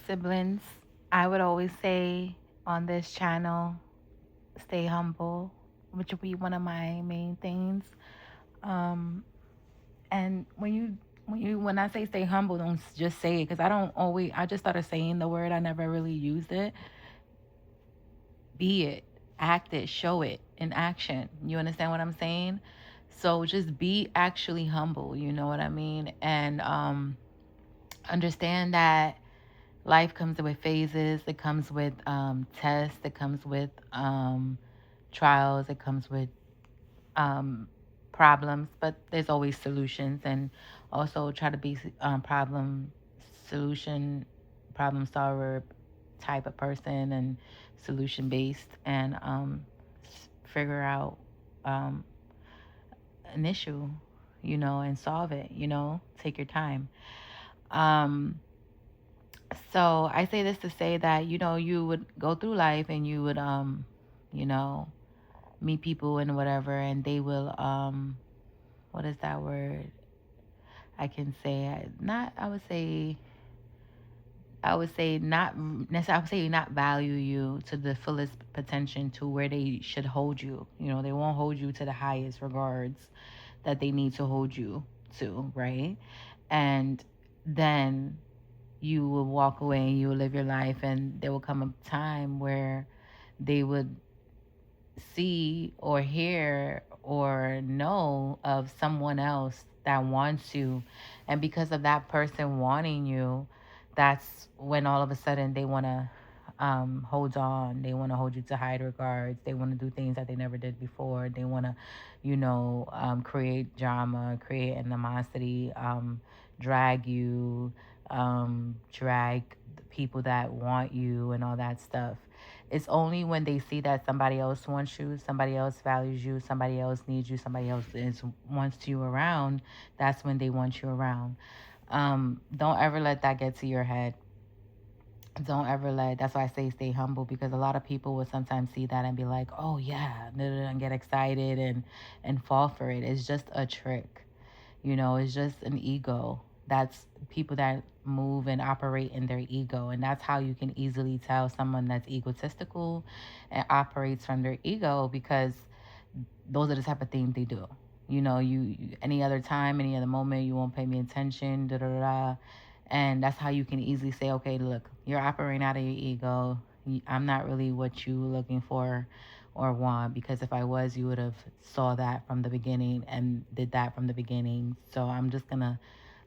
siblings, I would always say on this channel, stay humble, which would be one of my main things. Um, and when I say stay humble, don't just say it because I don't always. I just started saying the word. I never really used it. Be it, act it, show it in action. You understand what I'm saying? So just be actually humble. You know what I mean? And understand that life comes with phases. It comes with tests. It comes with trials. It comes with um, problems, but there's always solutions. And also try to be solution, problem solver type of person and solution based and figure out um, an issue, and solve it, take your time. Um, So I say this to say that, you would go through life and you would, you know, meet people and whatever, and they will, what is that word? I can say, not, I would say not necessarily, I would say not value you to the fullest potential to where they should hold you. They won't hold you to the highest regards that they need to hold you to, right? And then you will walk away and you will live your life, and there will come a time where they would see or hear or know of someone else that wants you, and because of that person wanting you, that's when all of a sudden they want to hold on. They want to hold you to high regards. They want to do things that they never did before. They want to, create drama, create animosity, drag you, drag the people that want you and all that stuff. It's only when they see that somebody else wants you, somebody else values you, somebody else needs you, somebody else wants you around, that's when they want you around. Don't ever let that get to your head. Don't ever let, that's why I say stay humble, because a lot of people will sometimes see that and be like, oh yeah, and get excited and fall for it. It's just a trick. It's just an ego. That's people that move and operate in their ego. And that's how you can easily tell someone that's egotistical and operates from their ego, because those are the type of things they do. Any other time, any other moment, you won't pay me attention, da da da. And that's how you can easily say, okay, look, you're operating out of your ego. I'm not really what you looking for or want, because if I was, you would have saw that from the beginning and did that from the beginning. So I'm just gonna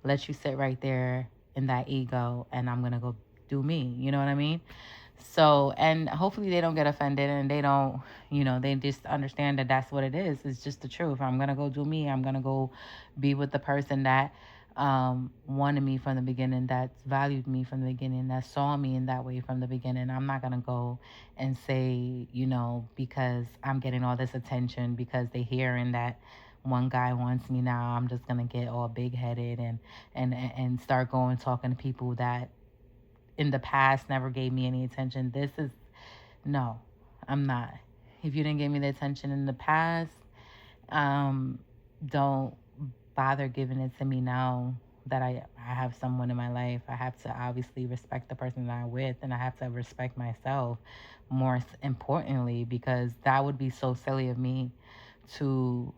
let you sit right there in that ego, and I'm gonna go do me. You know what I mean? So, and hopefully they don't get offended, and they don't, they just understand that that's what it is. It's just the truth. I'm going to go do me. I'm going to go be with the person that wanted me from the beginning, that valued me from the beginning, that saw me in that way from the beginning. I'm not going to go and say, because I'm getting all this attention because they hearing that one guy wants me now, I'm just gonna get all big headed and start going talking to people that in the past never gave me any attention. This is no, I'm not. If you didn't give me the attention in the past, um, don't bother giving it to me now that I have someone in my life. I have to obviously respect the person that I'm with, and I have to respect myself more importantly, because that would be so silly of me to,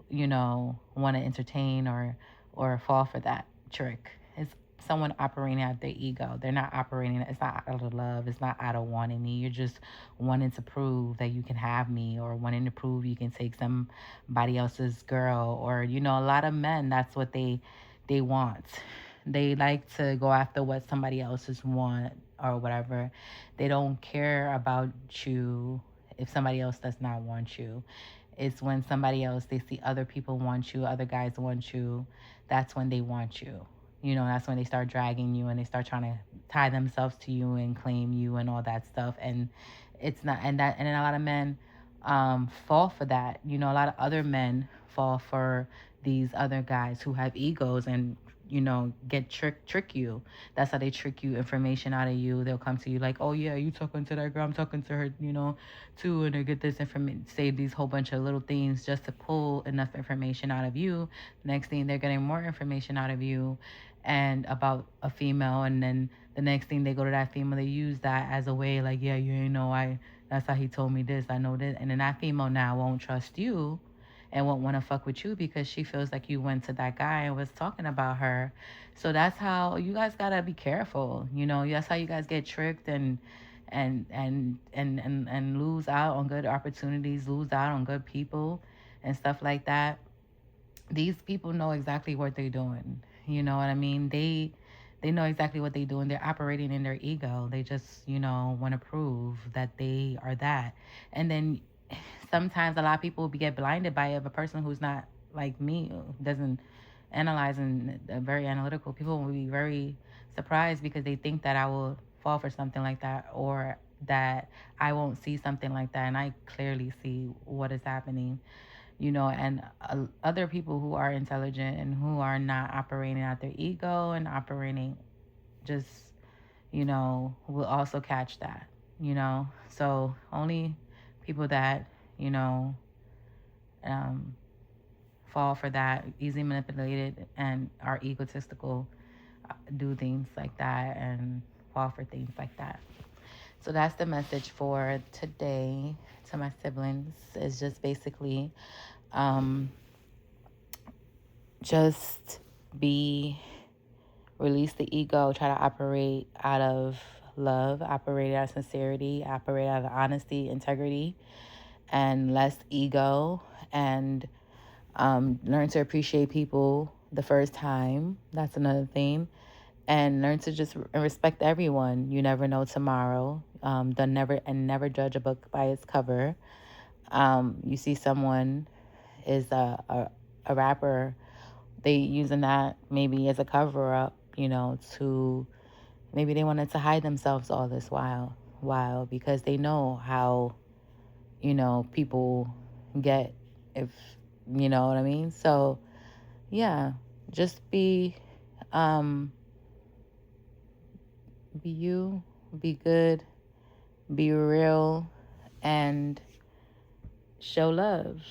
want to entertain or fall for that trick. It's someone operating out their ego. They're not operating, it's not out of love, it's not out of wanting me. You're just wanting to prove that you can have me, or wanting to prove you can take somebody else's girl, or a lot of men, that's what they want. They like to go after what somebody else's want or whatever. They don't care about you if somebody else does not want you. It's when somebody else, they see other people want you, other guys want you, that's when they want you. That's when they start dragging you and they start trying to tie themselves to you and claim you and all that stuff. And it's not, and then a lot of men fall for that. A lot of other men fall for these other guys who have egos and get trick you. That's how they trick you information out of you. They'll come to you like, oh yeah, you talking to that girl, I'm talking to her, too, and they get this information, say these whole bunch of little things just to pull enough information out of you. Next thing, they're getting more information out of you, and about a female, and then the next thing they go to that female, they use that as a way like, yeah, you ain't know, I that's how he told me this, I know this, and then that female now won't trust you and won't want to fuck with you because she feels like you went to that guy and was talking about her. So that's how you guys gotta be careful. That's how you guys get tricked and lose out on good opportunities, lose out on good people and stuff like that. These people know exactly what they're doing. You know what I mean? They know exactly what they're doing. They're operating in their ego. They just, want to prove that they are that. And then sometimes a lot of people get blinded by it. If a person who's not like me, doesn't analyze and very analytical, people will be very surprised because they think that I will fall for something like that, or that I won't see something like that. And I clearly see what is happening. And other people who are intelligent and who are not operating out their ego and operating just, will also catch that. So only people that, you know, um, fall for that, easily manipulated, and are egotistical, do things like that and fall for things like that. So that's the message for today to my siblings. Is just basically, um, just be release the ego, try to operate out of love, operate out of sincerity, operate out of honesty, integrity, and less ego, and learn to appreciate people the first time. That's another thing. And learn to just respect everyone. You never know tomorrow. Never judge a book by its cover. You see someone is a rapper, they using that maybe as a cover up, to maybe they wanted to hide themselves all this while because they know how, people get, if you know what I mean. So yeah, just um be you, be good, be real, and show love.